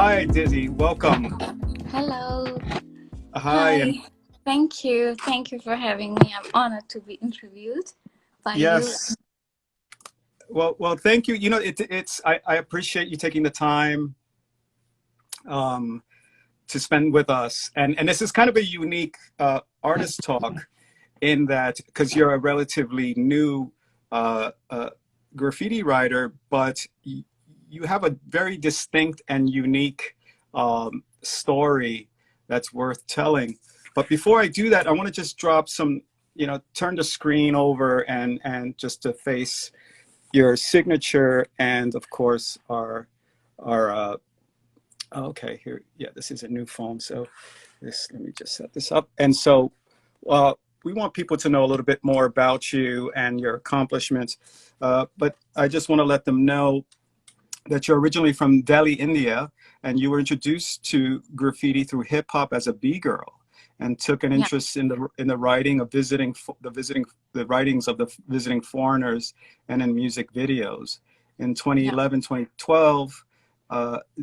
Hi, Dizzy. Welcome. Hello. Hi, Hi. and Thank you. Thank you for having me. I'm honored to be interviewed by you. yes. Well, thank you. You know, I appreciate you taking the time um, to spend with us, and this is kind of a unique artist talk in that because you're a relatively new uh, uh, graffiti writer, but you have a very distinct and unique story that's worth telling. But before I do that, I want to just drop some, turn the screen over and just to face your signature and of course our okay, here, yeah, this is a new phone, so let me just set this up. And so we want people to know a little bit more about you and your accomplishments, but I just want to let them know that you're originally from Delhi, India, and you were introduced to graffiti through hip hop as a B-girl, and took an Yeah. interest in the writing of the writings of the visiting foreigners and in music videos. In Yeah. 2011, 2012,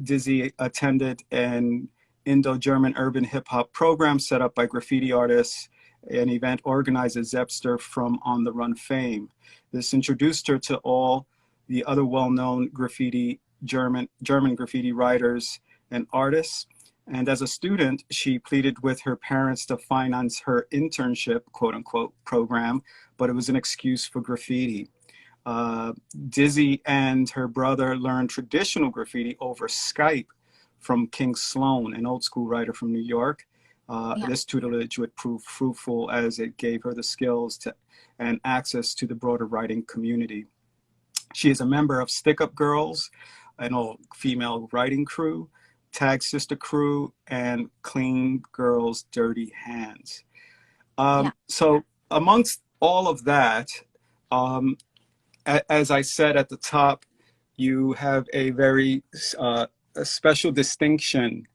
Dizzy attended an Indo-German urban hip hop program set up by graffiti artists, an event organized at Zepster from On the Run fame. This introduced her to all the other well-known German graffiti writers and artists. And as a student, she pleaded with her parents to finance her internship, quote unquote, program, but it was an excuse for graffiti. Uh, Dizzy and her brother learned traditional graffiti over Skype from King Sloan, an old school writer from New York. Yeah. This tutelage would prove fruitful as it gave her the skills and access to the broader writing community. She is a member of Stick Up Girls, an all-female writing crew, Tag Sister Crew, and Clean Girls Dirty Hands. Yeah. So amongst all of that, um, as I said at the top, you have a very a special distinction,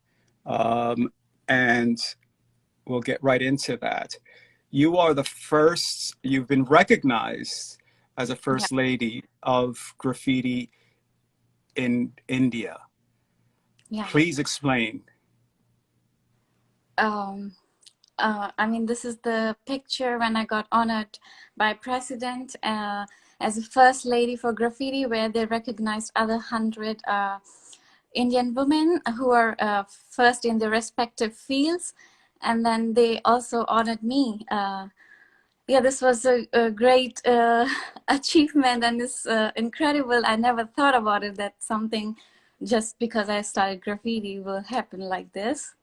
and we'll get right into that. You are the first, you've been recognized as a Yeah. first lady of graffiti in India. Yeah. Please explain. Um, I mean, this is the picture when I got honored by president as a first lady for graffiti, where they recognized other 100 Indian women who are first in their respective fields. And then they also honored me. Yeah, this was a great achievement, and it's incredible. I never thought about it, that something just because I started graffiti will happen like this.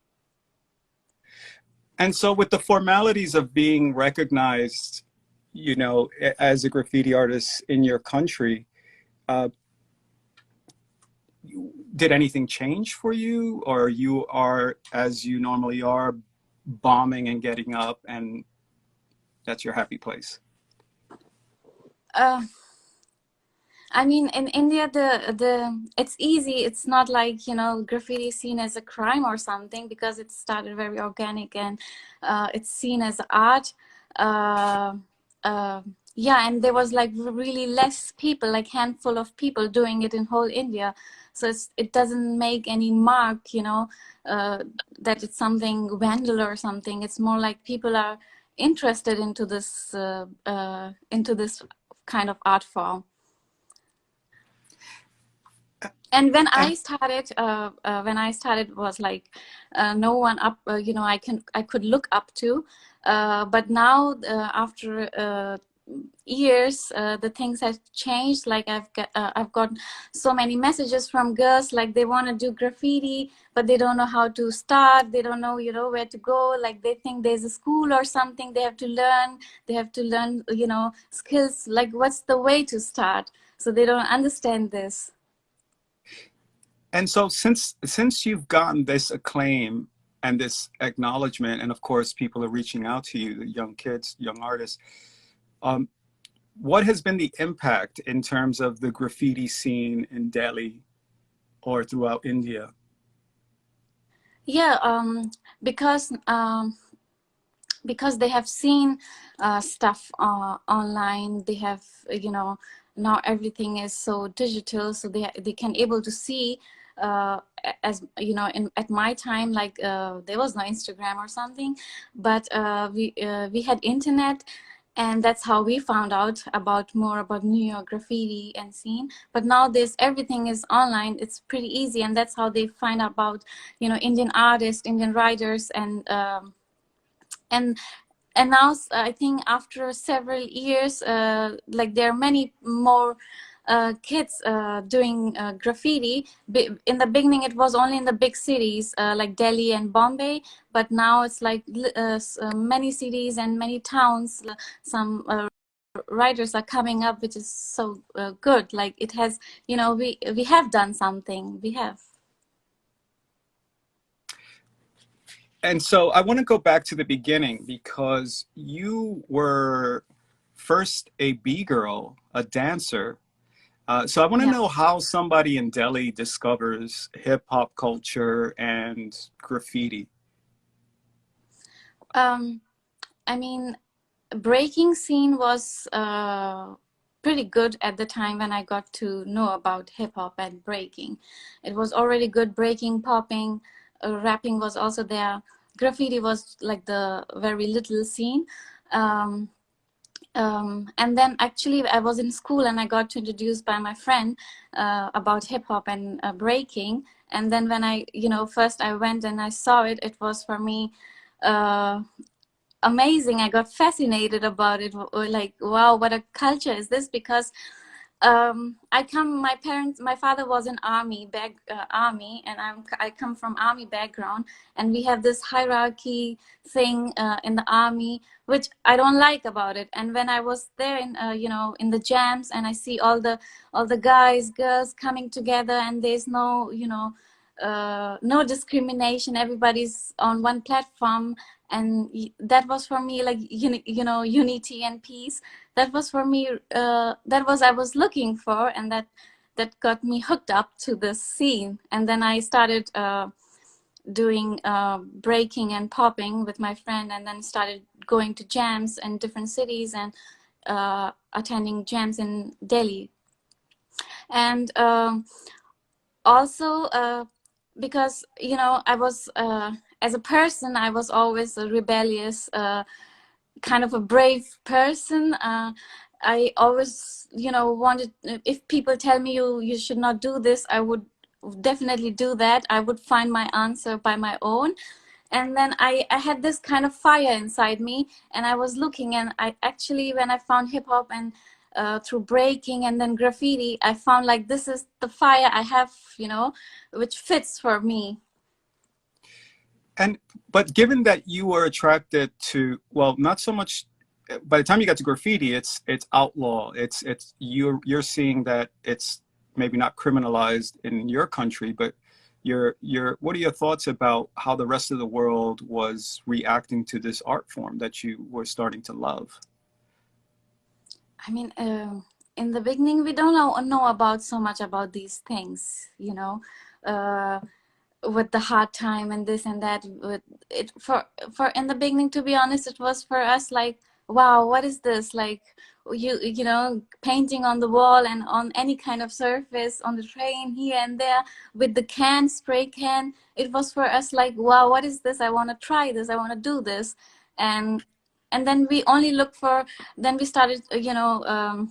And so with the formalities of being recognized, as a graffiti artist in your country, uh, did anything change for you, or you are, as you normally are, bombing and getting up and that's your happy place? Uh, I mean, in India, the it's easy. It's not like, graffiti is seen as a crime or something, because it started very organic, and it's seen as art. Uh, uh, yeah, and there was like really less people, like handful of people doing it in whole India. So it doesn't make any mark, uh, that it's something vandal or something. It's more like people are interested into this kind of art form. And when And I started was like no one up, I could look up to, but now after years, the things have changed. Like I've got so many messages from girls, like they want to do graffiti, but they don't know how to start. They don't know, where to go. Like they think there's a school or something they have to learn. They have to learn, skills. Like what's the way to start? So they don't understand this. so since you've gotten this acclaim and this acknowledgement, and of course people are reaching out to you, the young kids, young artists, um, what has been the impact in terms of the graffiti scene in Delhi or throughout India? Yeah, because they have seen stuff online. They have, now everything is so digital, so they can able to see as you know, at my time, like there was no Instagram or something, but we had internet, and that's how we found out about more about New York graffiti and scene. But nowadays everything is online, it's pretty easy, and that's how they find out about, you know, Indian artists, Indian writers, and and now I think after several years, like there are many more kids doing graffiti. In the beginning it was only in the big cities like Delhi and Bombay, but now it's like many cities and many towns. Some writers are coming up, which is so good. Like it has, you know, we have done something, we have. And so I want to go back to the beginning, because you were first a B-girl, a dancer. So I want to Yeah. know how somebody in Delhi discovers hip hop culture and graffiti. I mean, breaking scene was pretty good at the time when I got to know about hip hop and breaking. It was already good. Breaking, popping, rapping was also there. Graffiti was like the very little scene. Um, and then actually I was in school and I got introduced by my friend about hip hop and breaking. And then when I, you know, first I went and I saw it, it was for me uh, amazing. I got fascinated about it. Like, wow, what a culture is this? Because my father was in army, and I come from army background, and we have this hierarchy thing in the army, which I don't like about it. And when I was there in you know, in the jams, and I see all the guys, girls coming together, and there's no, you know, no discrimination, everybody's on one platform, and that was for me like you know, unity and peace. That was for me, that was I was looking for, and that got me hooked up to this scene. And then I started doing breaking and popping with my friend, and then started going to jams in different cities, and attending jams in Delhi. And also because, you know, I was as a person, I was always a rebellious, kind of a brave person. I always, you know, wanted, if people tell me you should not do this, I would definitely do that. I would find my answer by my own. And then I had this kind of fire inside me, and I was looking, and I actually, when I found hip hop and through breaking and then graffiti, I found like this is the fire I have, you know, which fits for me. And but given that you were attracted to, well, not so much, by the time you got to graffiti, it's outlaw. It's you're seeing that it's maybe not criminalized in your country, but what are your thoughts about how the rest of the world was reacting to this art form that you were starting to love? I mean, in the beginning, we don't know about so much about these things, you know, with the hard time and this and that. With it, for in the beginning, to be honest, it was for us like, wow, what is this? Like, you know, painting on the wall and on any kind of surface, on the train here and there, with the can, spray can. It was for us like, wow, what is this? I want to try this. I want to do this. and and then we only look for, then we started you know,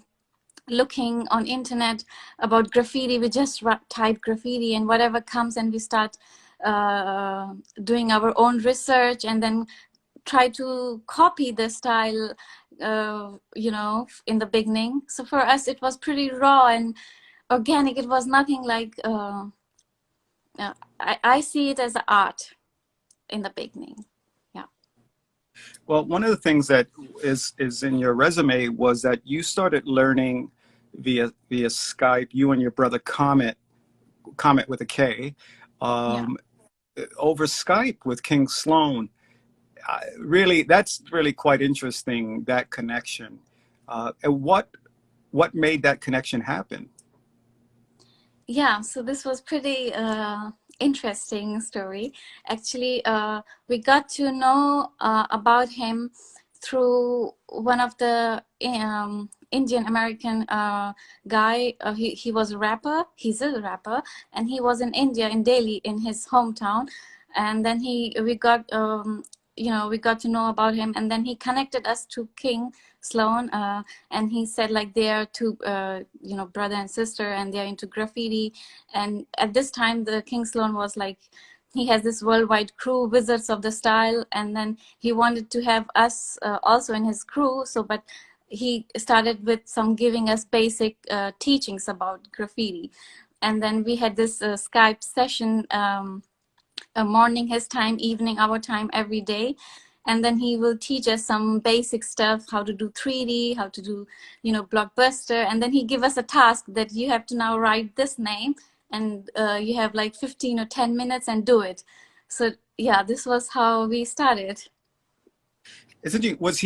looking on internet about graffiti. We just type graffiti and whatever comes, and we start doing our own research, and then try to copy the style, you know, in the beginning. So for us it was pretty raw and organic. It was nothing like I see it as art in the beginning. Yeah. Well, one of the things that is in your resume was that you started learning via Skype. You and your brother Comet with a K, Yeah. um, over Skype with King Sloan. Really, that's really quite interesting, that connection. And what made that connection happen? Yeah, so this was pretty interesting story. Actually, we got to know about him through one of the Indian American guy. He was a rapper. He's a rapper, and he was in India, in Delhi, in his hometown. And then we got we got to know about him, and then he connected us to King Sloan, and he said like they are two brother and sister, and they are into graffiti. And at this time, the King Sloan was like, he has this worldwide crew, Wizards of the Style, and then he wanted to have us also in his crew. So, but he started with some giving us basic teachings about graffiti. And then we had this Skype session, a morning his time, evening our time, every day. And then he will teach us some basic stuff, how to do 3D, how to do, Blockbuster. And then he give us a task that you have to now write this name, and you have like 15 or 10 minutes and do it. So yeah, this was how we started. Was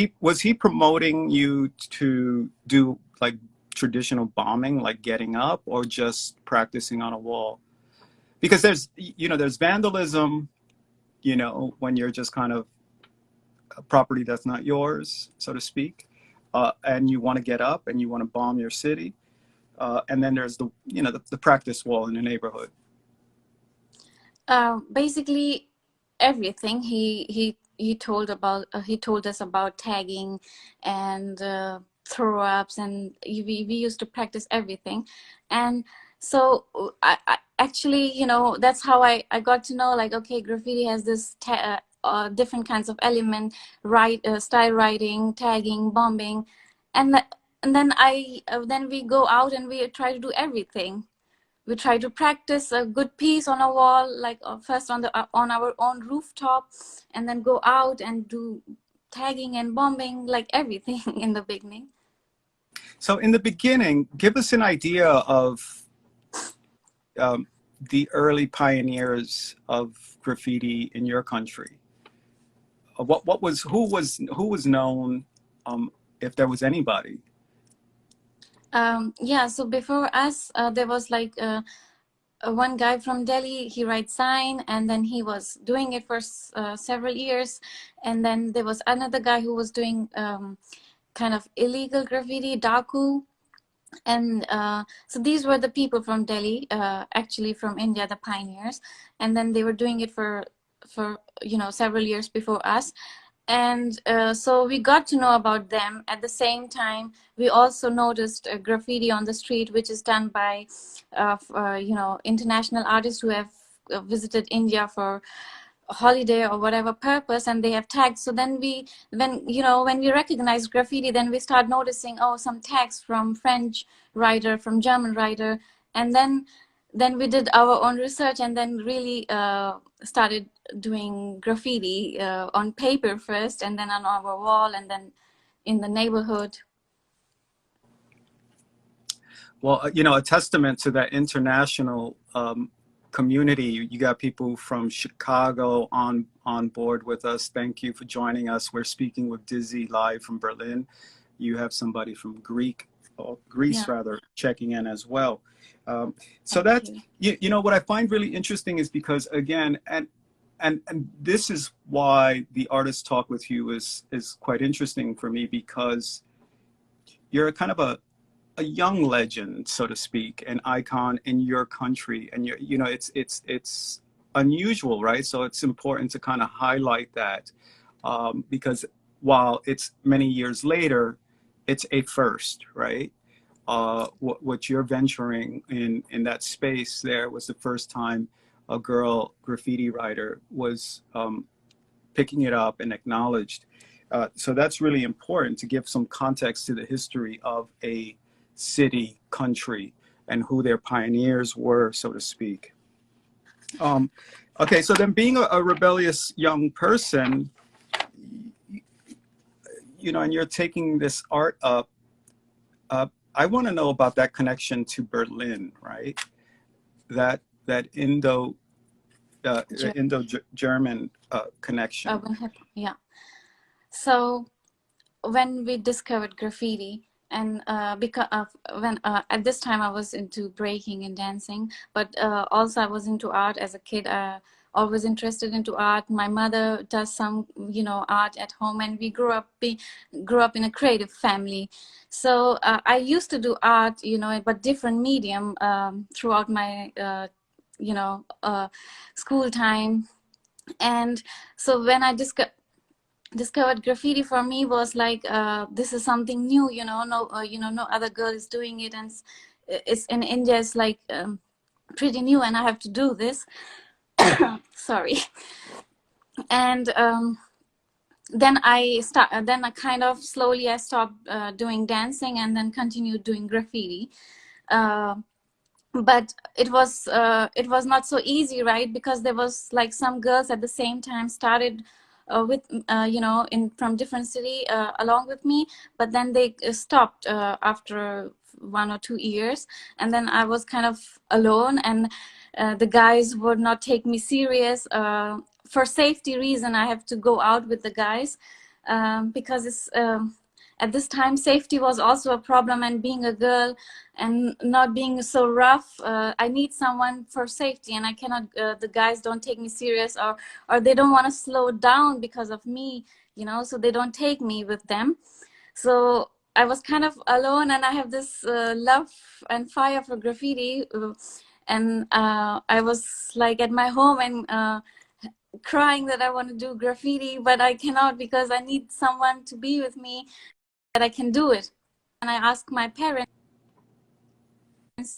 he promoting you to do like traditional bombing, like getting up, or just practicing on a wall? Because there's vandalism, when you're just kind of a property that's not yours, so to speak, and you want to get up and you want to bomb your city, and then there's the practice wall in the neighborhood. Basically everything. He told us about tagging and throw ups, and we used to practice everything. And so I actually, that's how I got to know, like, okay, graffiti has this different kinds of element, style writing, tagging, bombing. And then we go out and we try to do everything. We try to practice a good piece on a wall, like first on our own rooftop, and then go out and do tagging and bombing, like everything in the beginning. So in the beginning, give us an idea of the early pioneers of graffiti in your country. Who was known, if there was anybody? Yeah, so before us, there was like one guy from Delhi. He writes sign, and then he was doing it for several years. And then there was another guy who was doing kind of illegal graffiti, Daku. And so these were the people from Delhi, actually from India, the pioneers. And then they were doing it for several years before us. And so we got to know about them. At the same time, we also noticed graffiti on the street, which is done by international artists who have visited India for holiday or whatever purpose, and they have tags. So then when we recognize graffiti, then we start noticing, oh, some tags from French writer, from German writer. And then we did our own research, and then really started doing graffiti on paper first, and then on our wall, and then in the neighborhood. Well, a testament to that international community. You got people from Chicago on board with us. Thank you for joining us. We're speaking with Dizzy live from Berlin. You have somebody from Greece, yeah, rather, checking in as well. So that's what I find really interesting is because, again, and this is why the Artist Talk with you is quite interesting for me, because you're kind of a young legend, so to speak, an icon in your country, and it's unusual, right? So it's important to kind of highlight that, because while it's many years later, it's a first, right? What you're venturing in that space there was the first time a girl graffiti writer was picking it up and acknowledged. So that's really important to give some context to the history of a city, country, and who their pioneers were, so to speak. Okay, so then being a rebellious young person, and you're taking this art up, I want to know about that connection to Berlin, right? That Indo-German connection. Yeah. So when we discovered graffiti, and because when at this time I was into breaking and dancing, but also I was into art as a kid. always interested into art. My mother does some, you know, art at home, and we grew up in a creative family. So I used to do art, you know, but different medium throughout my, you know, school time. And so when I discovered graffiti, for me was like, this is something new, you know, you know, no other girl is doing it, and it's in India, it's like pretty new, and I have to do this. Sorry. And then then I kind of slowly I stopped doing dancing, and then continued doing graffiti. But it was not so easy, right? Because there was like some girls at the same time started with you know, from different city along with me, but then they stopped after 1 or 2 years, and then I was kind of alone, and the guys would not take me serious. For safety reason, I have to go out with the guys, because it's at this time safety was also a problem, and being a girl and not being so rough, I need someone for safety, and I cannot, the guys don't take me serious, or they don't want to slow down because of me, you know, so they don't take me with them. So I was kind of alone, and I have this love and fire for graffiti, and I was like at my home and crying that I want to do graffiti, but I cannot, because I need someone to be with me that I can do it. And I asked my parents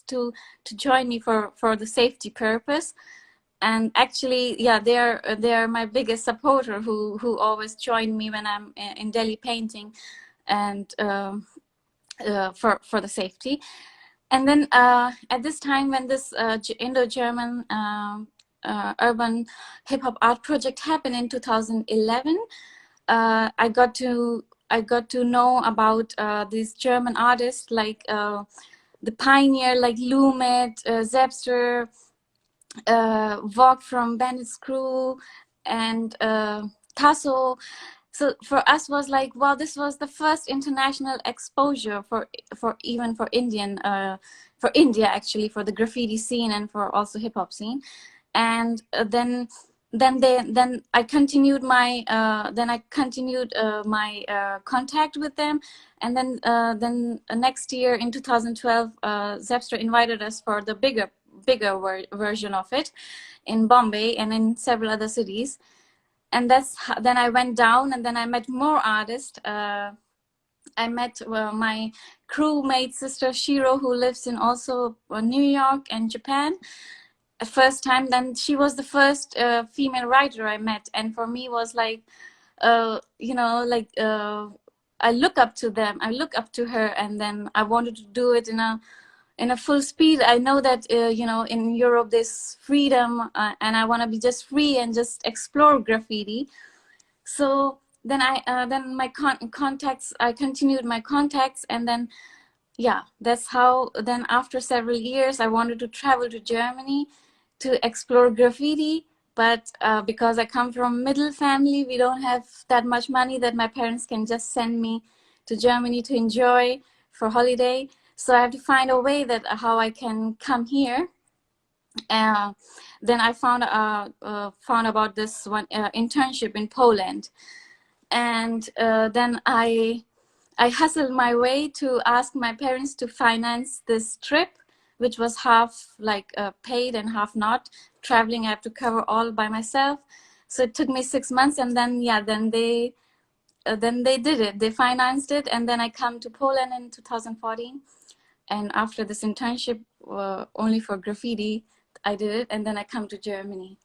to join me for the safety purpose. And actually, yeah, they're my biggest supporter, who always join me when I'm in Delhi painting, and for the safety. And then at this time, when this Indo-German urban hip-hop art project happened in 2011, I got to know about these German artists, like the pioneer, like Lumet, Zepster, Vogue from Bandit's Crew, and Tasso. So for us was like, wow, this was the first international exposure for even for Indian, for India actually, for the graffiti scene and for also hip hop scene. And then I continued my contact with them, and then next year in 2012, Zepster invited us for the bigger version of it in Bombay and in several other cities. And then I went down, and then I met more artists. I met my crewmate sister Shiro, who lives in also New York and Japan. First time, then she was the first female writer I met, and for me was like, you know, like I look up to them, I look up to her, and then I wanted to do it in a full speed. I know that you know, in Europe there's freedom, and I want to be just free and just explore graffiti. So then then my contacts, I continued my contacts, and then yeah, that's how then after several years I wanted to travel to Germany to explore graffiti. But because I come from middle family, we don't have that much money that my parents can just send me to Germany to enjoy for holiday. So I have to find a way that how I can come here. Then I found about this one internship in Poland, and then I hustled my way to ask my parents to finance this trip, which was half like paid and half not. Traveling, I have to cover all by myself. So it took me 6 months, and then yeah, then they did it. They financed it, and then I come to Poland in 2014. And after this internship, only for graffiti, I did it, and then I come to Germany.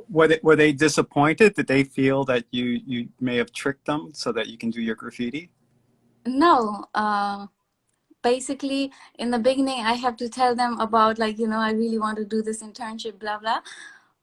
Were they disappointed? Did they feel that you may have tricked them so that you can do your graffiti? No. Basically, in the beginning, I have to tell them about, like, you know, I really want to do this internship, blah, blah.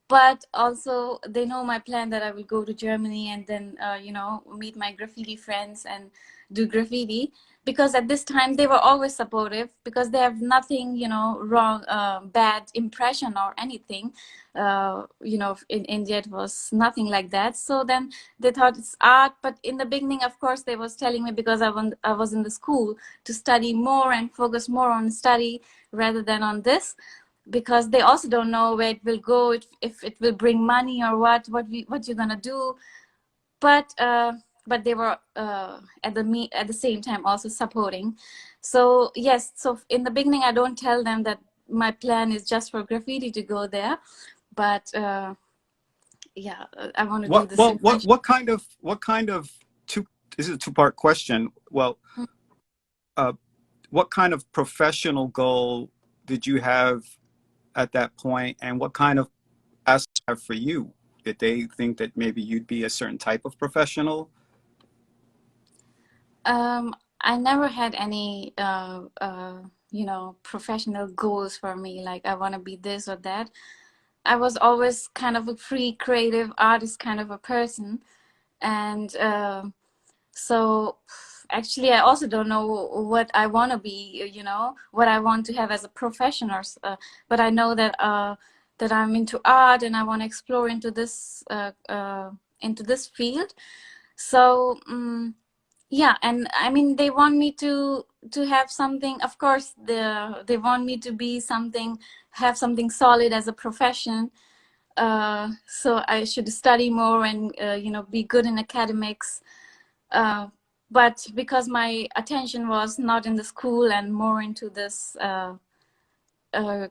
But also they know my plan that I will go to Germany and then, you know, meet my graffiti friends and do graffiti. Because at this time they were always supportive, because they have nothing, you know, wrong, bad impression or anything. You know, in India it was nothing like that. So then they thought it's art. But in the beginning, of course, they was telling me, because I was in the school, to study more and focus more on study rather than on this. because they also don't know where it will go, if it will bring money or what you're gonna do. But they were at the same time also supporting. So yes, so in the beginning I don't tell them that my plan is just for graffiti to go there, but yeah, I want to do this in French. What kind of two, this is a two-part question. Well, what kind of professional goal did you have at that point, and what kind of aspect for you? Did they think that maybe you'd be a certain type of professional? I never had any professional goals for me, like I want to be this or that. I was always kind of a free creative artist kind of a person. And so actually I also don't know what I want to be, what I want to have as a profession, or but I know that that I'm into art and I want to explore into this field. So yeah, and I mean, they want me to have something. Of course, they want me to be something, have something solid as a profession. So I should study more and be good in academics. But because my attention was not in the school and more into this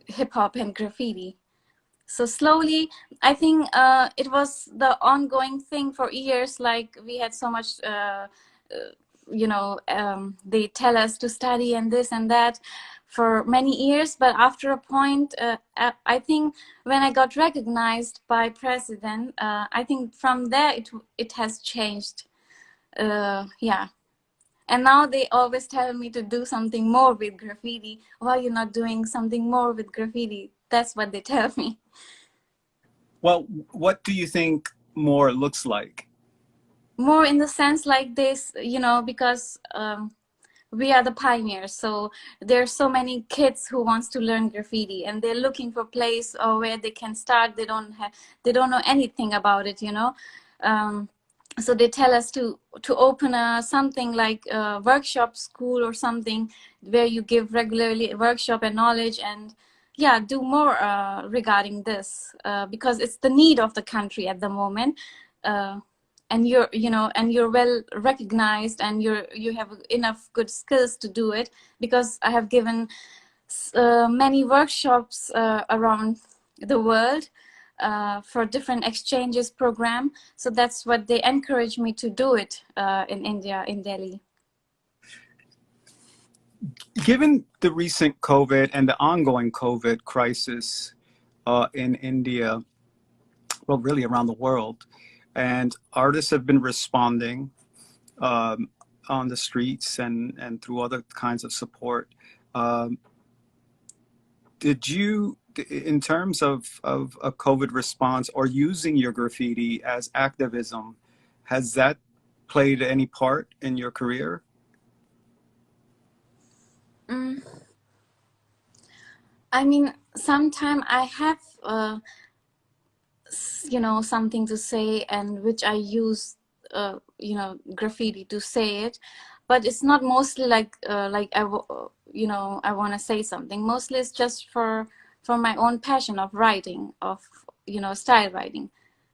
hip hop and graffiti, so slowly, I think it was the ongoing thing for years. Like we had so much, they tell us to study and this and that for many years. But after a point, I think when I got recognized by president, I think from there it has changed. Yeah. And now they always tell me to do something more with graffiti. Why you're not doing something more with graffiti? That's what they tell me. Well, what do you think more looks like? More in the sense like this, because we are the pioneers. So there's so many kids who wants to learn graffiti, and they're looking for a place or where they can start. They don't know anything about it, so they tell us to open something like a workshop school or something where you give regularly a workshop and knowledge, and yeah, do more regarding this, because it's the need of the country at the moment. And you're well recognized, and you have enough good skills to do it, because I have given many workshops around the world for different exchanges program. So that's what they encourage me to do it in India, in Delhi. Given the recent COVID and the ongoing COVID crisis in India, well, really around the world, and artists have been responding on the streets and through other kinds of support. Did you, in terms of a COVID response or using your graffiti as activism, has that played any part in your career? I mean, sometimes I have something to say, and which I use graffiti to say it, but it's not mostly like I want to say something. Mostly it's just for my own passion of writing, of style writing.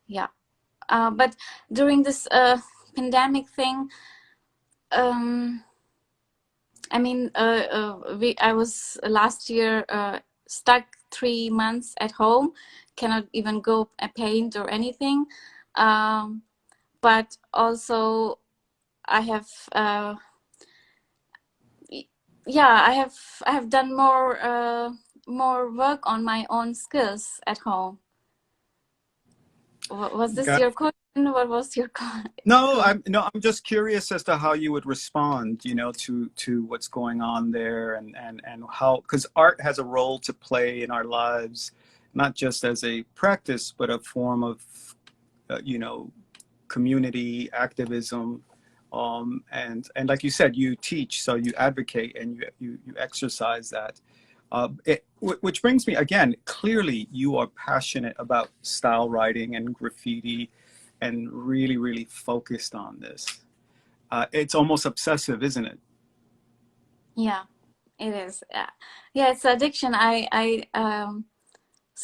Yeah. But during this pandemic thing, I mean, I was last year stuck 3 months at home, cannot even go paint or anything. But also I have, I have done more work on my own skills at home. Was this your question? What was your question? No, I'm just curious as to how you would respond, to what's going on there, and how, because art has a role to play in our lives, not just as a practice, but a form of, community activism, and like you said, you teach, so you advocate and you exercise that. Which brings me, again, clearly you are passionate about style writing and graffiti, and really, really focused on this. It's almost obsessive, isn't it? Yeah, it is. Yeah, it's addiction.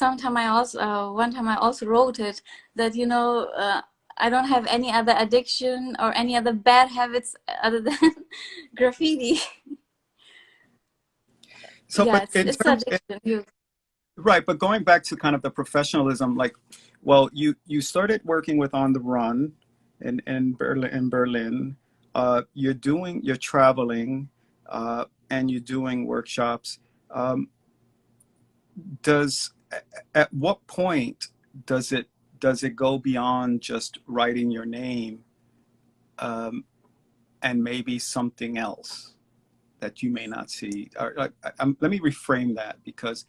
sometime I also one time I also wrote it that, you know, I don't have any other addiction or any other bad habits other than graffiti. So, Yeah, but in it's terms, addiction. You, right, but going back to kind of the professionalism, like, well, you started working with On the Run in Berlin. In Berlin, you're traveling, and you're doing workshops. Um, does at what point does it go beyond just writing your name, um, and maybe something else that you may not see? Let me reframe that, because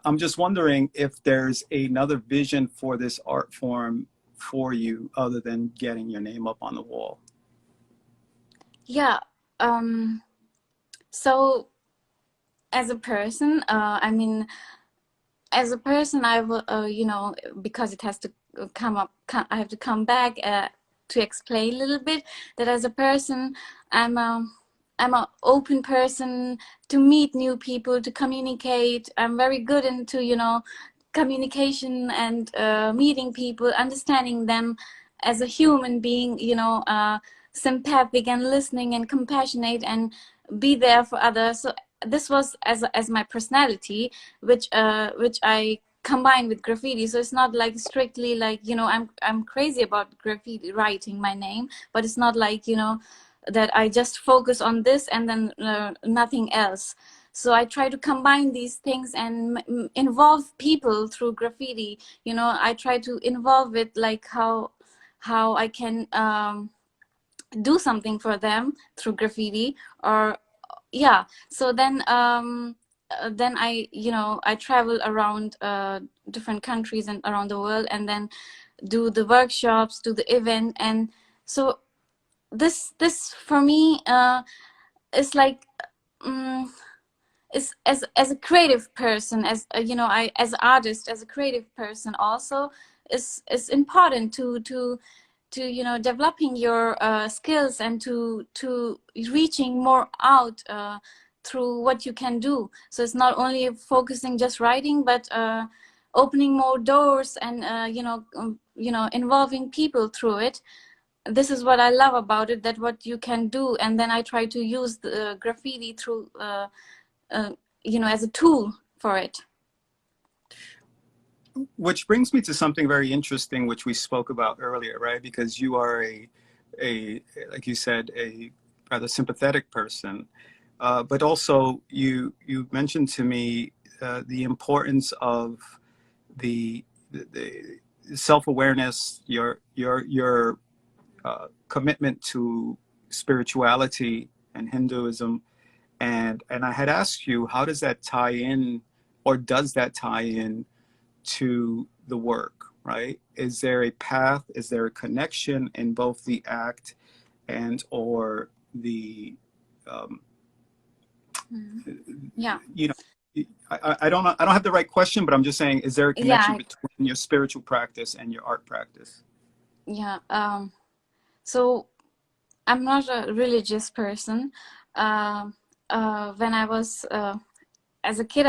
I'm just wondering if there's another vision for this art form for you other than getting your name up on the wall. yeah. So as a person, I mean, as a person, I will, you know, because it has to I have to come back to explain a little bit that as a person, I'm a, I'm an open person to meet new people, to communicate. I'm very good into, you know, communication and meeting people, understanding them as a human being, you know, sympathetic and listening and compassionate and be there for others. So this was as my personality, which I combine with graffiti. So it's not like strictly like, you know, I'm crazy about graffiti writing my name, but it's not like, you know, that I just focus on this and then nothing else. So I try to combine these things and involve people through graffiti. You know, I try to involve it, like how I can do something for them through graffiti. Or yeah, so then I, you know, I travel around different countries and around the world, and then do the workshops, do the event. And so this for me is like um, is as a creative person, as you know, I as an artist, as a creative person also, is important to you know, developing your skills and to reaching more out through what you can do. So it's not only focusing just writing, but opening more doors and you know, involving people through it. This is what I love about it, that what you can do. And then I try to use the graffiti through uh, you know, as a tool for it. Which brings me to something very interesting, which we spoke about earlier, right? Because you are a like you said, a rather sympathetic person, but also you mentioned to me the importance of the self-awareness, your commitment to spirituality and Hinduism, and I had asked you, how does that tie in, or does that tie in to the work, right? Is there a path? Is there a connection in both the act and or the, um, Yeah, you know, I don't know, I don't have the right question, but I'm just saying, is there a connection yeah, between your spiritual practice and your art practice? yeah. So I'm not a religious person. Um when I was as a kid,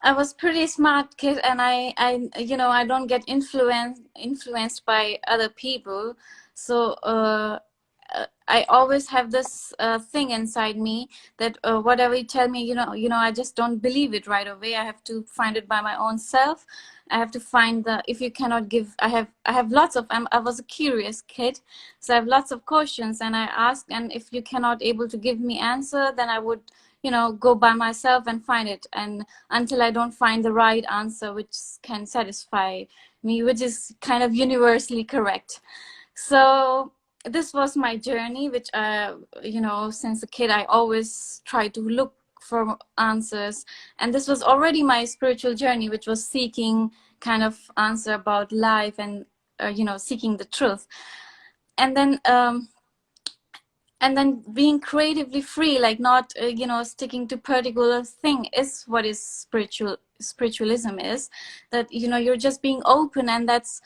I was pretty smart kid, and I you know, I don't get influenced by other people. So I always have this thing inside me that whatever you tell me, you know, I just don't believe it right away. I have to find it by my own self. I have to find the, if you cannot give, I have lots of, I was a curious kid, so I have lots of questions, and I ask, and if you cannot able to give me answer, then I would, you know, go by myself and find it, and until I don't find the right answer which can satisfy me, which is kind of universally correct. So this was my journey, which you know, since a kid I always try to look for answers. And this was already my spiritual journey, which was seeking kind of answer about life and you know, seeking the truth. And then being creatively free, like not you know, sticking to particular thing, is what is spiritualism is. That, you know, you're just being open, and that's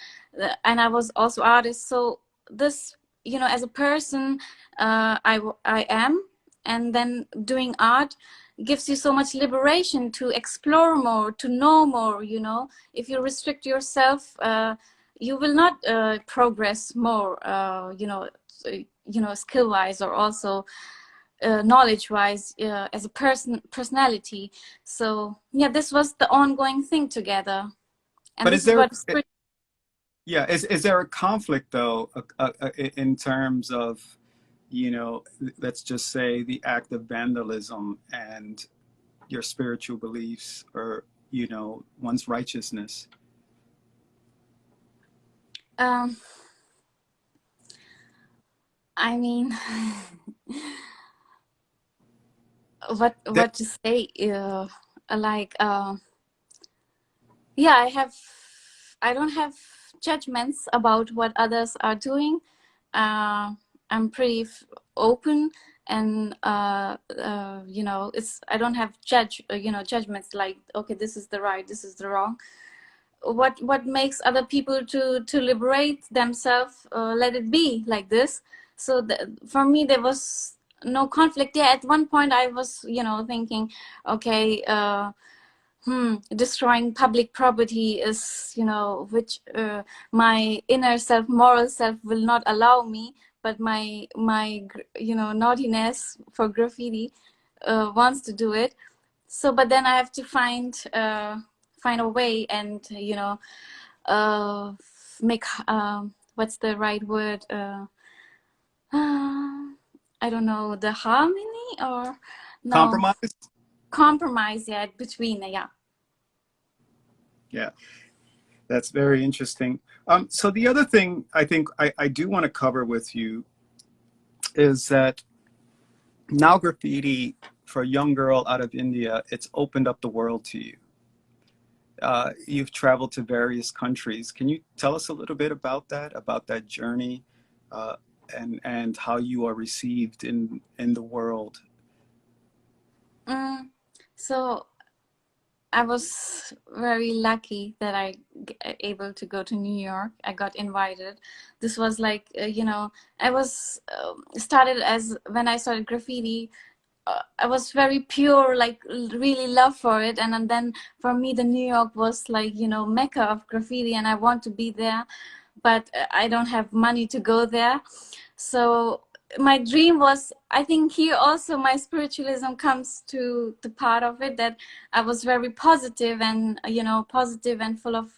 and I was also artist. So this, you know, as a person, I am, and then doing art, gives you so much liberation to explore more, to know more, you know. If you restrict yourself, you will not progress more, you know, skill wise, or also knowledge wise, as a personality. So yeah, this was the ongoing thing together, and But this is is there, what spirit. yeah, is there a conflict though, in terms of, you know, let's just say the act of vandalism and your spiritual beliefs, or, you know, one's righteousness? um I mean, That, what to say, like yeah, I don't have judgments about what others are doing. I'm pretty open, and you know, I don't have you know, judgments like, okay, this is the right, this is the wrong. What makes other people to liberate themselves, let it be like this. So for me there was no conflict. Yeah, at one point I was, you know, thinking, okay, destroying public property is, you know, which my inner self, moral self, will not allow me, but my you know, naughtiness for graffiti wants to do it. So but then I have to find a way, and you know, make what's the right word, I don't know, the harmony, or no, compromise? compromise, yeah, between, yeah. Yeah, that's very interesting. So the other thing I think I do want to cover with you is that now graffiti, for a young girl out of India, it's opened up the world to you. You've traveled to various countries. Can you tell us a little bit about that journey, uh, and how you are received in the world? So I was very lucky that I able to go to New York. I got invited. This was like, you know, I was started as when I started graffiti. I was very pure, like really love for it, and then for me the New York was like, you know, mecca of graffiti, and I want to be there, but I don't have money to go there. So my dream was, I think here also my spiritualism comes to the part of it, that I was very positive, and you know, positive and full of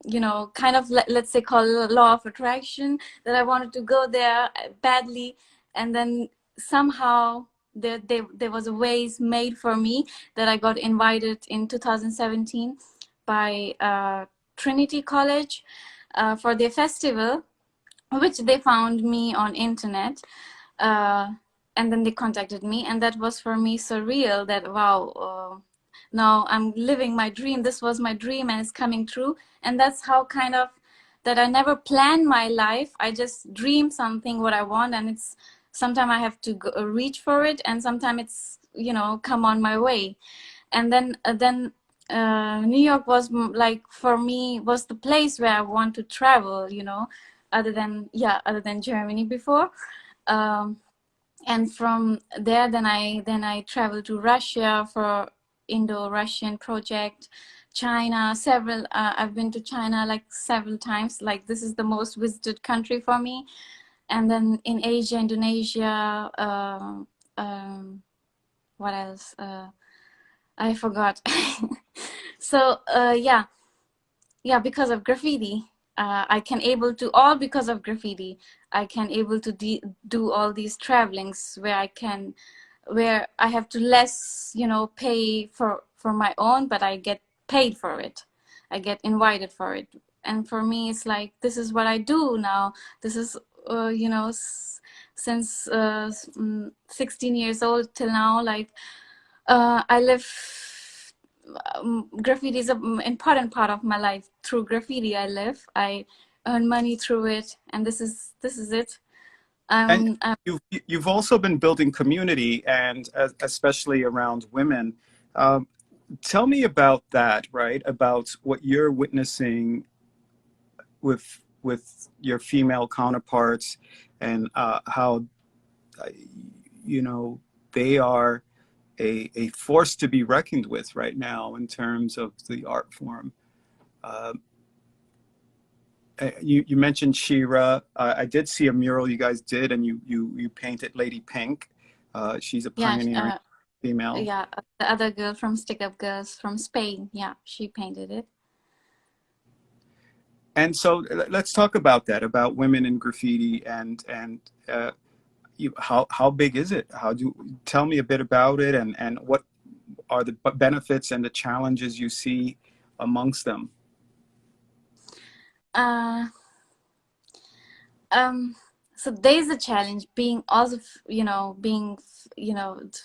you know, kind of let's say called law of attraction, that I wanted to go there badly. And then somehow there was a ways made for me, that I got invited in 2017 by Trinity College for their festival, which they found me on internet. uh, and then they contacted me, and that was for me surreal, that wow, now I'm living my dream. This was my dream and it's coming true. And that's how kind of that I never plan my life. I just dream something what I want, and it's sometimes I have to go, reach for it, and sometimes it's, you know, come on my way. And then New York was like, for me, was the place where I want to travel, you know, other than Germany before. um, and from there, then I traveled to Russia for Indo-Russian project, China, several. I've been to China like several times. Like this is the most visited country for me. And then in Asia, Indonesia. What else? I forgot. So yeah, because of graffiti, I can able to, all because of graffiti, I can able to do all these travelings where I have to less, you know, pay for my own, but I get paid for it. I get invited for it. And for me, it's like, this is what I do now. This is, you know, since 16 years old till now, like I live, graffiti is an important part of my life. Through graffiti I live, I earn money through it, and this is it. And um, um you've also been building community, and especially around women. Um, Tell me about that, right? About what you're witnessing with your female counterparts, and how, uh, you know, they are a force to be reckoned with right now in terms of the art form. Uh, you mentioned Shira. I did see a mural you guys did, and you painted Lady Pink. She's a Yeah, pioneering female. yeah. The other girl from Stick Up Girls from Spain. Yeah, she painted it. And so let's talk about that, about women in graffiti, and how big is it? Tell me a bit about it, and what are the benefits and the challenges you see amongst them? Uh, um, so there's a challenge being also, being,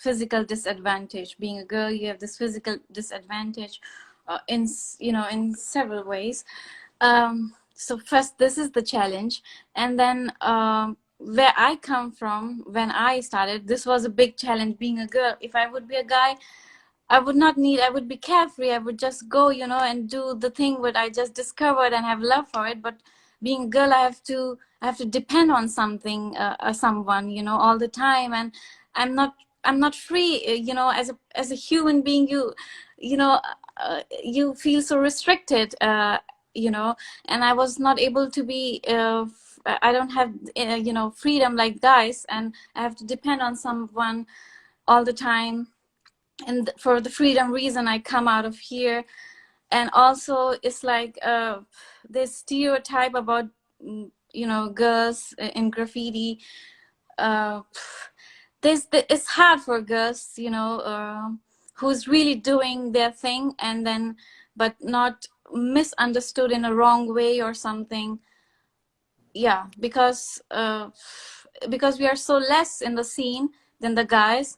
physical disadvantage. Being a girl, you have this physical disadvantage, in several ways. So first, this is the challenge, and then where I come from, when I started, this was a big challenge being a girl. If I would be a guy, I would not need, I would be carefree. I would just go, and do the thing what I just discovered and have love for it. But being a girl, I have to depend on something, or someone, all the time. And I'm not, I'm not free, as a human being, you feel so restricted, and I was not able to be, I don't have, freedom like guys, and I have to depend on someone all the time. And for the freedom reason, I come out of here. And also it's like, this stereotype about, girls in graffiti. uh, it's hard for girls, who's really doing their thing, and then but not misunderstood in a wrong way or something. Yeah, because we are so less in the scene than the guys.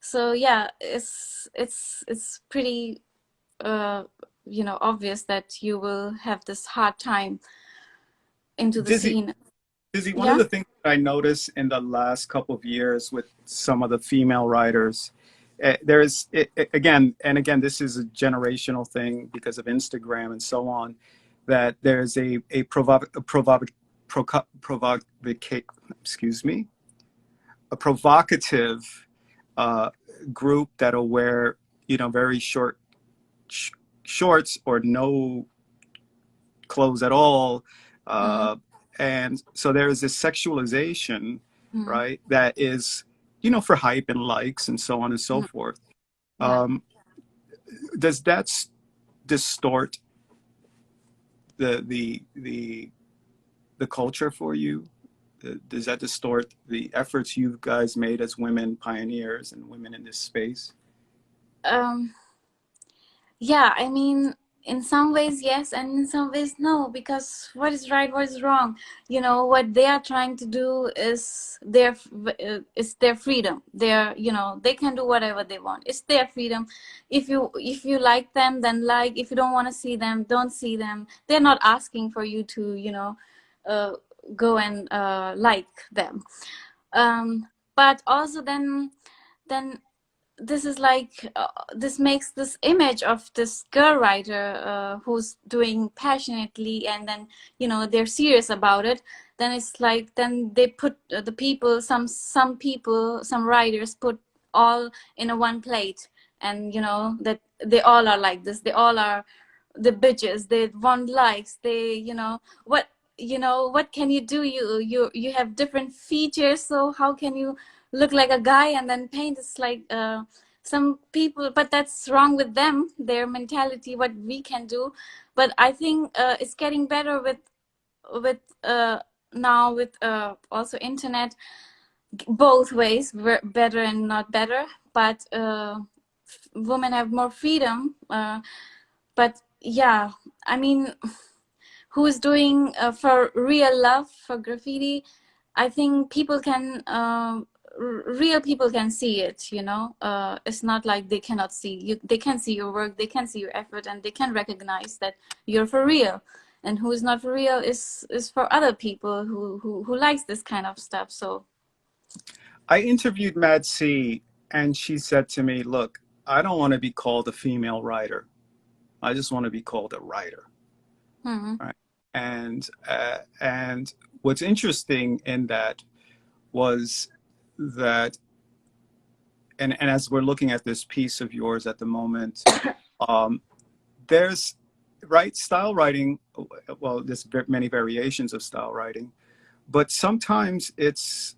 So yeah, it's pretty, uh, obvious that you will have this hard time into the Dizzy, scene. Dizzy, one of Yeah. the things that I noticed in the last couple of years with some of the female writers, again and again, this is a generational thing because of Instagram and so on, that there's excuse me, a provocative uh, group that'll wear, very sh shorts or no clothes at all. Mm-hmm. Uh, and so there is this sexualization, Mm-hmm. right, that is, for hype and likes and so on and so Mm-hmm. forth. Yeah. Um, does that distort the culture for you? Does that distort the efforts you guys made as women pioneers and women in this space? um Yeah, I mean, in some ways, yes, and in some ways, no, because what is right, what is wrong? What they are trying to do is their freedom. They can do whatever they want. It's their freedom. If you like them, then like. If you don't want to see them, don't see them. They're not asking for you to, uh, go and like them. But also then this is like, this makes this image of this girl writer, who's doing passionately, and then they're serious about it. Then it's like, then they put, the people, some people, some writers put all in a one plate, and that they all are like this, they all are the bitches, they want likes, they, what can you do? You have different features, so how can you look like a guy and then paint? It's like, some people, but that's wrong with them, their mentality, what we can do. But I think, it's getting better with now, with also internet, both ways, better and not better. But women have more freedom. But yeah, I mean, who is doing, for real love, for graffiti, I think people can, real people can see it. It's not like they cannot see you. They can see your work, they can see your effort, and they can recognize that you're for real. And who is not for real is for other people who likes this kind of stuff. So I interviewed Mad C, and she said to me, look, I don't want to be called a female writer. I just want to be called a writer. mhm, Right. And what's interesting in that was that and as we're looking at this piece of yours at the moment, um, there's right style writing. Well, there's many variations of style writing, but sometimes it's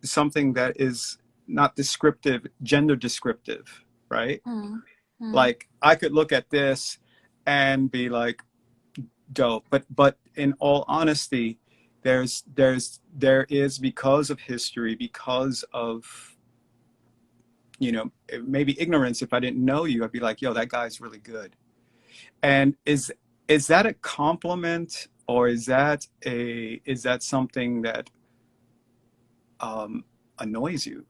something that is not descriptive, gender descriptive, right? Mm, mm, Like I could look at this and be like, dope, but in all honesty, there is, because of history, because of, you know, maybe ignorance. If I didn't know you, I'd be like, yo, that guy's really good. And is that a compliment, or is that something that um, annoys you?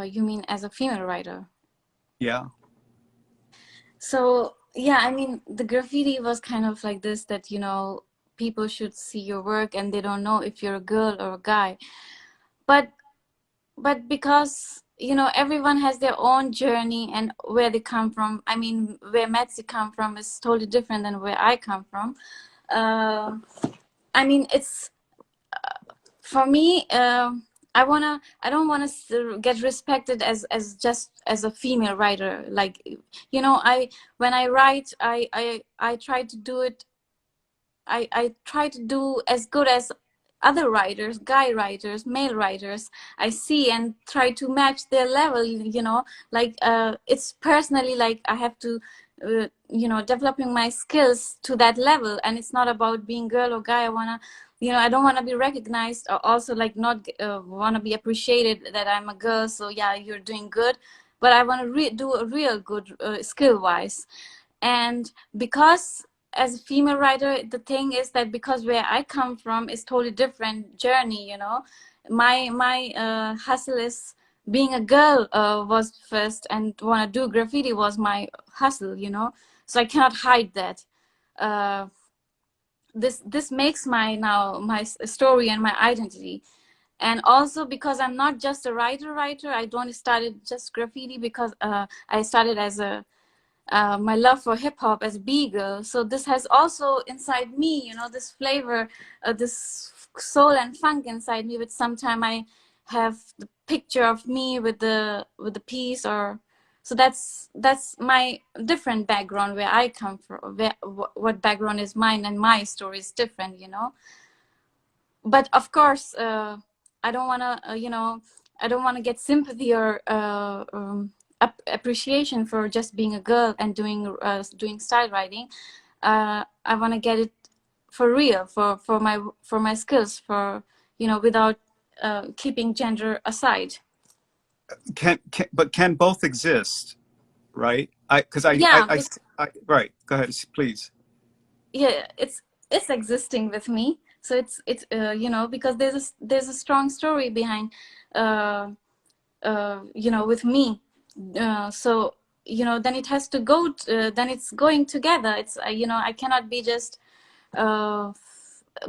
you mean as a female writer? Yeah. So yeah, I mean, the graffiti was kind of like this, that, you know, people should see your work and they don't know if you're a girl or a guy. But because, you know, everyone has their own journey and where they come from. I mean, where Metsi come from is totally different than where I come from. Uh, I mean, it's for me. I don't wanna get respected as just as a female writer. Like, you know, when I write, I try to do it. I try to do as good as other writers, guy writers, male writers I see, and try to match their level, you know, like it's personally like I have to, you know, developing my skills to that level. And it's not about being girl or guy. I wanna, you know, I don't want to be recognized, or also like not want to be appreciated that I'm a girl. So yeah, you're doing good, but I want to do a real good skill wise. And because as a female writer, the thing is that because where I come from is totally different journey, you know. My hustle is being a girl was first, and want to do graffiti was my hustle, you know. So I cannot hide that. uh, this makes my now my story and my identity. And also because I'm not just a writer. I don't started just graffiti because I started as a my love for hip hop as a B-girl. So this has also inside me, you know, this flavor, this soul and funk inside me, which sometimes I have the picture of me with the piece. Or so that's my different background, where I come from, where, what background is mine, and my story is different, you know. But of course, I don't want to, you know, I don't want to get sympathy or appreciation for just being a girl and doing style writing. I want to get it for real, for my skills, for, you know, without keeping gender aside. But can both exist, right? Because Yeah, right. Go ahead, please. yeah, it's existing with me. So it's you know, because there's a strong story behind uh, you know, with me. So, you know, then it has to go then it's going together. It's you know, I cannot be just uh,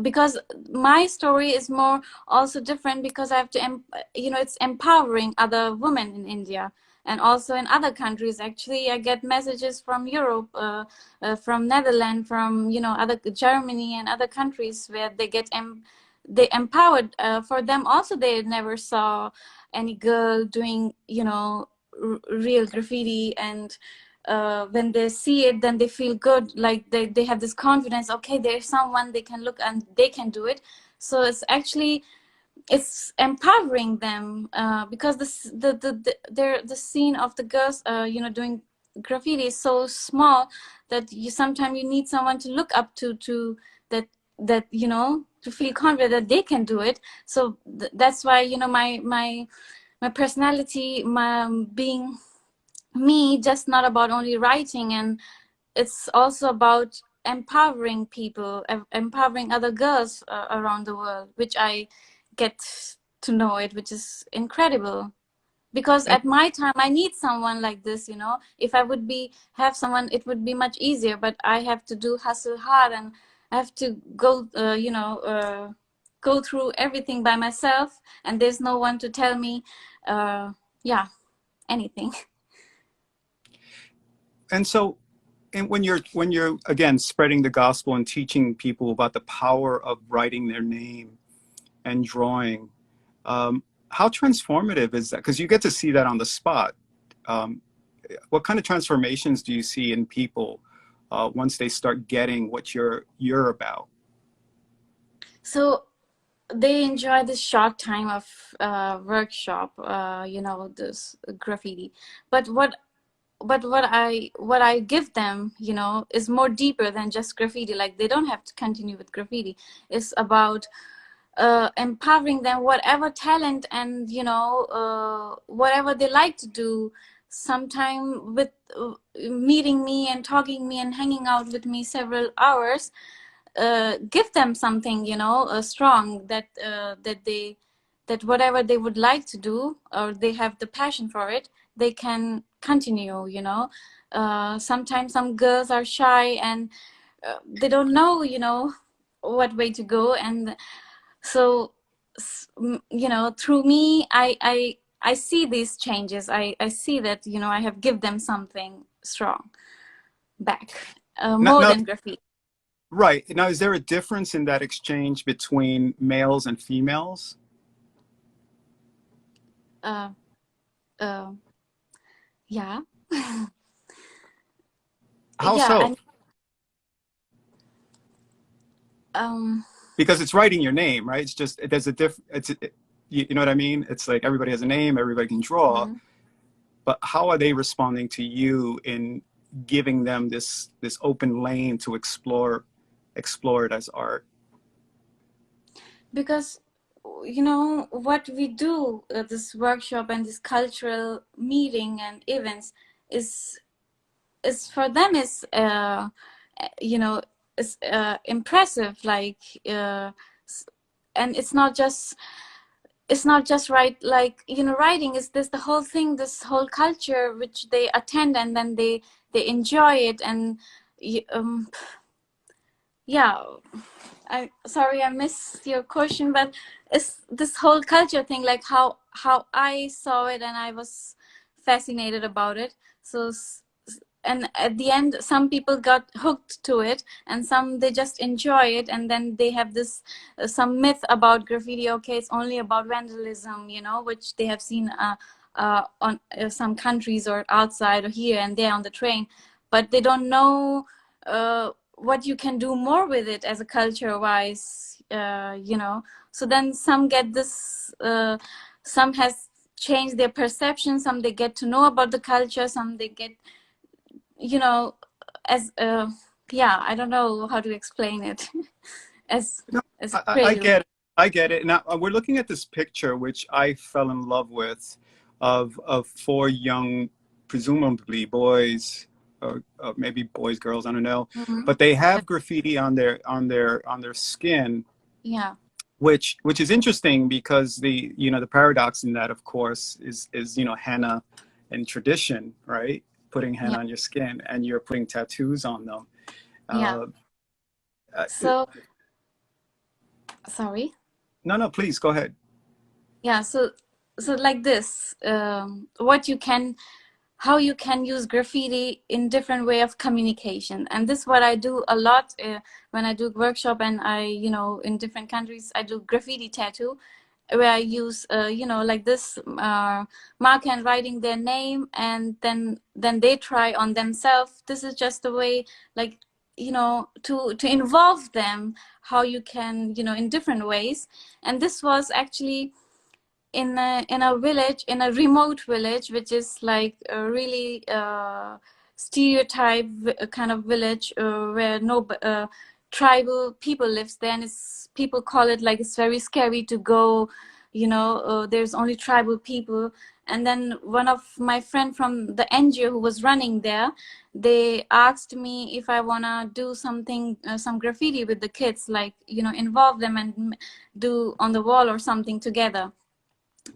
because my story is more also different, because I have to you know, it's empowering other women in India and also in other countries. Actually, I get messages from Europe, from Netherlands, from, you know, other Germany and other countries, where they get they empowered. For them also, they never saw any girl doing, you know, real graffiti. And when they see it, then they feel good, like they have this confidence. Okay, there's someone they can look and they can do it. So it's actually, it's empowering them, because the scene of the girls, you know, doing graffiti is so small that you sometimes you need someone to look up to that you know, to feel confident that they can do it. So that's why, you know, my personality, my being me, just not about only writing, and it's also about empowering people, empowering other girls around the world, which I get to know it, which is incredible. Because And at my time I need someone like this, you know. If I would be have someone, it would be much easier, but I have to do hustle hard, and I have to go you know, go through everything by myself, and there's no one to tell me yeah, anything. and so, and when you're again spreading the gospel and teaching people about the power of writing their name and drawing, how transformative is that? Because you get to see that on the spot. Um, what kind of transformations do you see in people once they start getting what you're about? So they enjoy this short time of workshop, you know, this graffiti. But what I give them, you know, is more deeper than just graffiti. Like, they don't have to continue with graffiti. It's about empowering them, whatever talent and, you know, whatever they like to do. Sometime with meeting me and talking me and hanging out with me several hours, give them something, you know, strong, that whatever they would like to do, or they have the passion for it, they can continue, you know. Sometimes some girls are shy and they don't know, you know, what way to go. And so, you know, through me, I see these changes. I see that, you know, I have give them something strong back, Now, more now, than graffiti. right. Now, is there a difference in that exchange between males and females? uh, uh, yeah. How Yeah, so? and um Because it's writing your name, right? It's just, there's a you know what I mean? It's like everybody has a name, everybody can draw, mhm. but how are they responding to you in giving them this open lane to explore it as art? Because, you know, what we do at this workshop and this cultural meeting and events is for them is you know, is impressive. Like, and it's not just right, like, you know, writing is this, the whole thing, this whole culture which they attend, and then they enjoy it. And yeah, I sorry I missed your question, but it's this whole culture thing, like how I saw it, and I was fascinated about it. So and at the end, some people got hooked to it, and some they just enjoy it. And then they have this some myth about graffiti. Okay, it's only about vandalism, you know, which they have seen on some countries or outside or here and there on the train, but they don't know what you can do more with it as a culture wise, you know. So then some get this, some has changed their perception, some they get to know about the culture, some they get, you know, as yeah, I don't know how to explain it. as No, as I crazy. get it. I get it. Now we're looking at this picture, which I fell in love with, of four young, presumably boys, or maybe boys, girls, I don't know, Mhm. but they have graffiti on their skin, Yeah, which is interesting because the paradox in that, of course, is henna and tradition, right? Putting henna yeah, on your skin, and you're putting tattoos on them. yeah. Uh, uh, So sorry. no, no, please go ahead. Yeah, so like this, what you can, how you can use graffiti in different way of communication. And this is what I do a lot when I do workshop, and I, you know, in different countries I do graffiti tattoo, where I use you know, like this, marker and writing their name, and then they try on themselves. This is just a way, like, you know, to involve them, how you can, you know, in different ways. And this was actually in a village, in a remote village, which is like a really stereotype kind of village, where no tribal people lives there. And it's, people call it like it's very scary to go, you know, there's only tribal people. And then one of my friend from the NGO who was running there, they asked me if I wanna do something, some graffiti with the kids, like, you know, involve them and do on the wall or something together.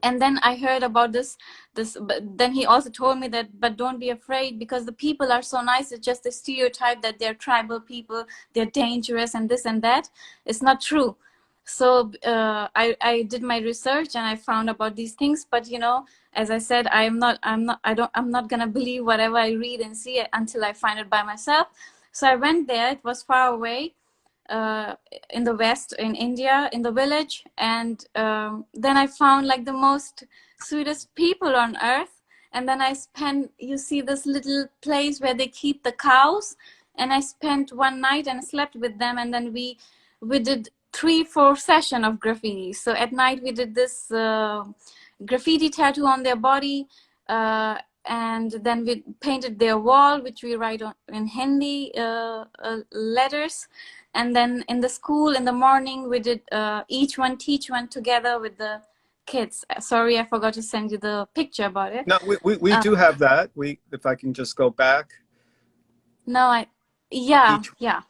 And then I heard about this, but then he also told me that, but don't be afraid, because the people are so nice. It's just a stereotype that they're tribal people, they're dangerous and this and that. It's not true. So I did my research and I found about these things. But, you know, as I said, I'm not gonna believe whatever I read and see until I find it by myself. So I went there. It was far away, in the West, in India, in the village. And then I found like the most sweetest people on earth. And then I spent, you see this little place where they keep the cows. And I spent one night and slept with them. And then we did 3-4 sessions of graffiti. So at night we did this graffiti tattoo on their body. And then we painted their wall, which we write on in Hindi letters. And then in the school in the morning, we did each one teach one together with the kids. Sorry, I forgot to send you the picture about it. No, we do have that. If I can just go back. No, yeah,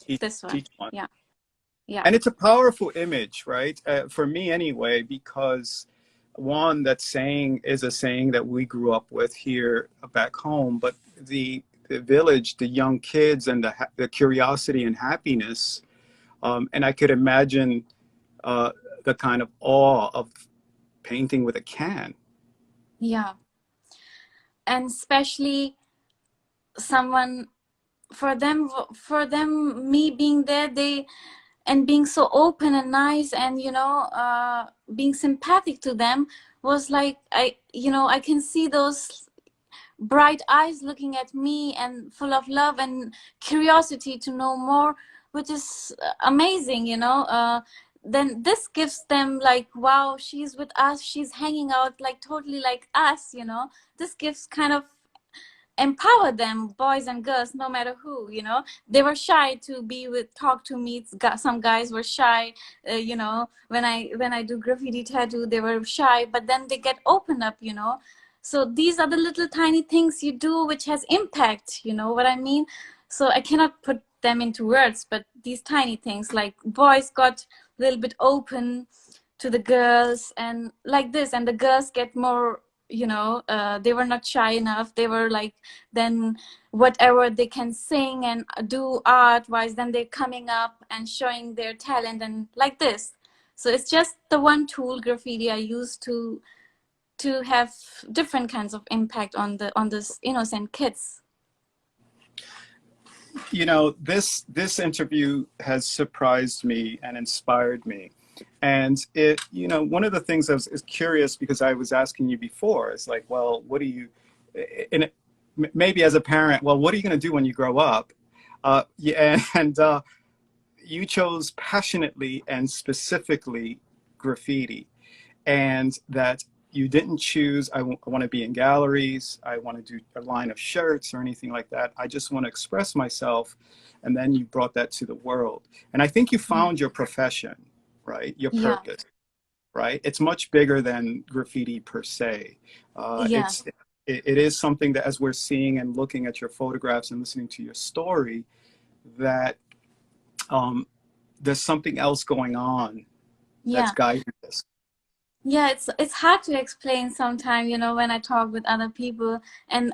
Each, this one. each one. Yeah, yeah. And it's a powerful image, right? For me anyway, because one, that saying is a saying that we grew up with here back home, but the village, the young kids, and the curiosity and happiness, and I could imagine the kind of awe of painting with a can. Yeah, and especially someone, for them, me being there, and being so open and nice, and being sympathetic to them, was like, I can see those bright eyes looking at me and full of love and curiosity to know more, which is amazing. Then this gives them like, wow, she's with us, she's hanging out like totally like us. This gives kind of empower them, boys and girls, no matter who. They were shy to talk to me. Some guys were shy, when I do graffiti tattoo, they were shy, but then they get open up. So these are the little tiny things you do which has impact, what I mean. So I cannot put them into words, but these tiny things, like boys got a little bit open to the girls, and like this, and the girls get more, they were not shy enough. They were like, then whatever they can sing and do art wise, then they're coming up and showing their talent, and like this. So it's just the one tool, graffiti, I use to have different kinds of impact on this innocent kids. This interview has surprised me and inspired me. And one of the things I was curious, because I was asking you before, is like, well, what do you, maybe as a parent, well, what are you going to do when you grow up? You chose passionately and specifically graffiti, and that you didn't choose, I want to be in galleries, I want to do a line of shirts or anything like that. I just want to express myself. And then you brought that to the world. And I think you found your profession, right? Your purpose, right? It's much bigger than graffiti per se. It is something that, as we're seeing and looking at your photographs and listening to your story, that there's something else going on that's guiding this. Yeah, it's hard to explain sometimes, when I talk with other people,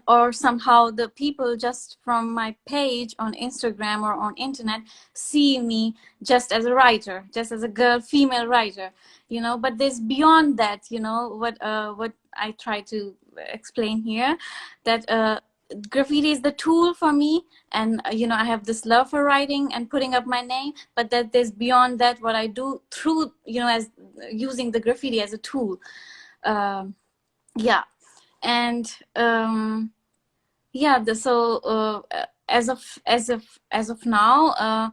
or somehow the people just from my page on Instagram or on internet see me just as a writer, just as a girl, female writer, but there's beyond that, what I try to explain here, that graffiti is the tool for me, and I have this love for writing and putting up my name, but that there's beyond that what I do through, as using the graffiti as a tool. And as of now,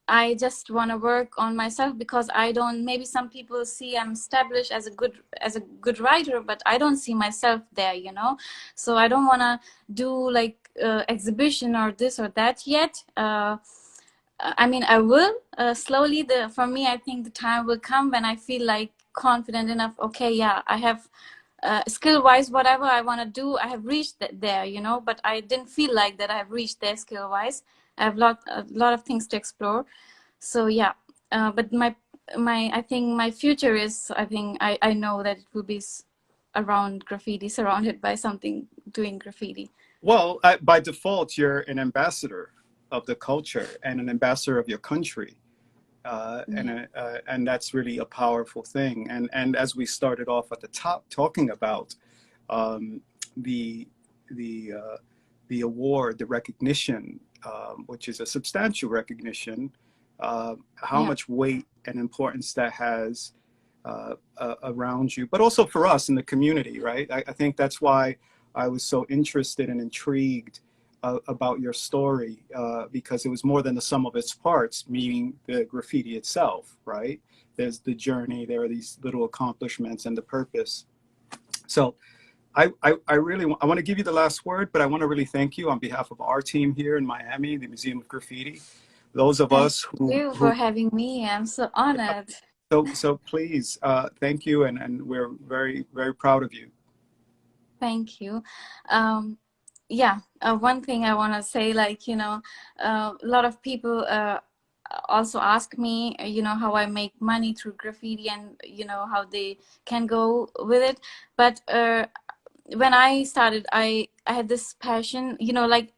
I just want to work on myself, because I don't, maybe some people see I'm established as a good writer, but I don't see myself there, so I don't want to do like exhibition or this or that yet. I mean, I will slowly. For me, I think the time will come when I feel like confident enough. Okay, yeah, I have skill wise, whatever I want to do, I have reached there, but I didn't feel like that I have reached there skill wise. I have a lot of things to explore. So yeah, but I think my future is, I know that it will be around graffiti, surrounded by something doing graffiti. Well, by default, you're an ambassador of the culture and an ambassador of your country. And that's really a powerful thing. And as we started off at the top talking about the award, the recognition, which is a substantial recognition, how much weight and importance that has around you, but also for us in the community, right? I think that's why I was so interested and intrigued about your story, because it was more than the sum of its parts, meaning the graffiti itself, right? There's the journey, there are these little accomplishments and the purpose. So I want to give you the last word, but I want to really thank you on behalf of our team here in Miami, the Museum of Graffiti. Those of us who... Thank you for having me. I'm so honored. So please, thank you, and we're very, very proud of you. Thank you. Yeah, one thing I want to say, like, you know, a lot of people also ask me, you know, how I make money through graffiti and, you know, how they can go with it. But when I started, I had this passion, you know, like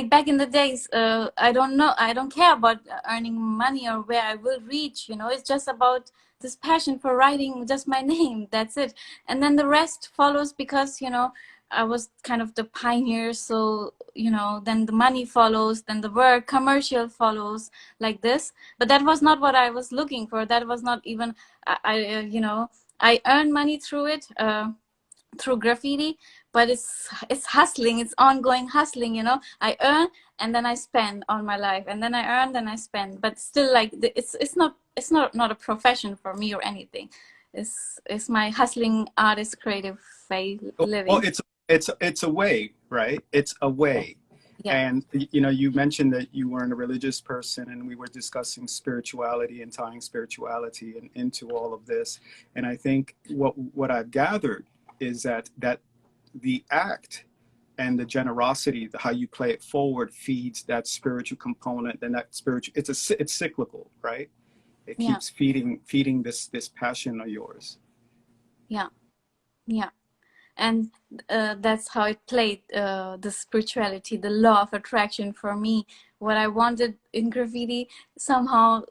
back in the days, I don't care about earning money or where I will reach, you know. It's just about this passion for writing just my name, that's it. And then the rest follows, because, you know, I was kind of the pioneer. So, you know, then the money follows, then the work commercial follows, like this. But that was not what I was looking for. That was not even, you know, I earned money through it, through graffiti, but it's hustling, it's ongoing hustling, you know. I earn and then I spend on my life, and then I earn, then I spend. But still, like, it's not a profession for me or anything. It's my hustling artist creative way living. Well, it's a way, right? It's a way. Yeah. And you know, you mentioned that you weren't a religious person, and we were discussing spirituality and tying spirituality into all of this. And I think what I've gathered is that the act and the generosity, how you play it forward, feeds that spiritual component, and that spiritual, it's cyclical, right? It keeps feeding this passion of yours. Yeah, yeah. And that's how it played, the spirituality, the law of attraction for me. What I wanted in graffiti, somehow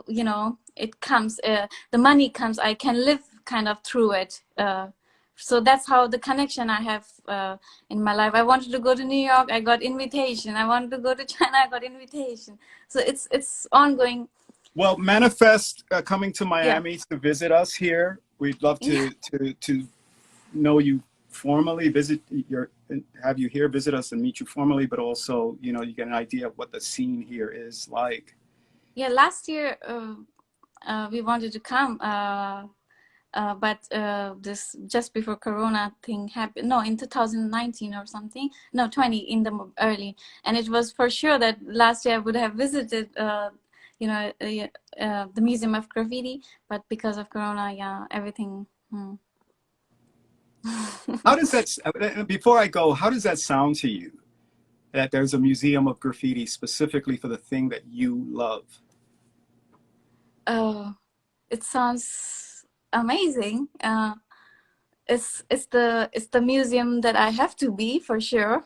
you know, it comes, the money comes, I can live kind of through it. So that's how the connection I have in my life. I wanted to go to New York, I got invitation. I wanted to go to China, I got invitation. So it's ongoing. Well, manifest coming to Miami to visit us here. We'd love to know you formally, have you here, visit us and meet you formally, but also, you know, you get an idea of what the scene here is like. Yeah, last year we wanted to come, but this just before Corona thing happened. No, in 2019 or something. No, 20 in the early. And it was for sure that last year I would have visited, you know, the Museum of Graffiti, but because of Corona, yeah, everything. How does that, before I go, how does that sound to you, that there's a museum of graffiti specifically for the thing that you love? It sounds amazing. It's the museum that I have to be, for sure,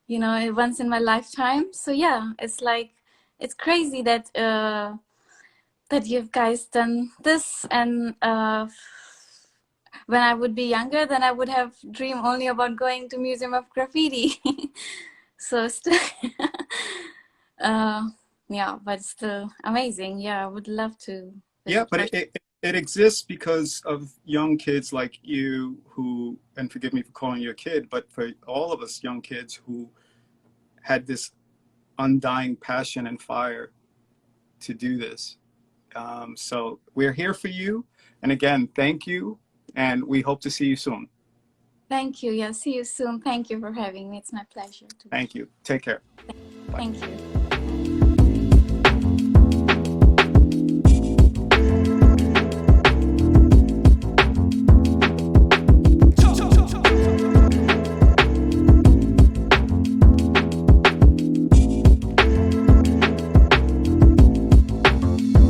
you know, once in my lifetime. So yeah, it's like, it's crazy that that you guys done this. And when I would be younger, then I would have dreamed only about going to Museum of Graffiti. So still, yeah, but still amazing. Yeah, I would love to. Yeah, but it exists because of young kids like you who, and forgive me for calling you a kid, but for all of us young kids who had this undying passion and fire to do this. So we're here for you. And again, thank you. And we hope to see you soon. Thank you. Yeah, see you soon. Thank you for having me. It's my pleasure. Thank you. Take care. Thank you.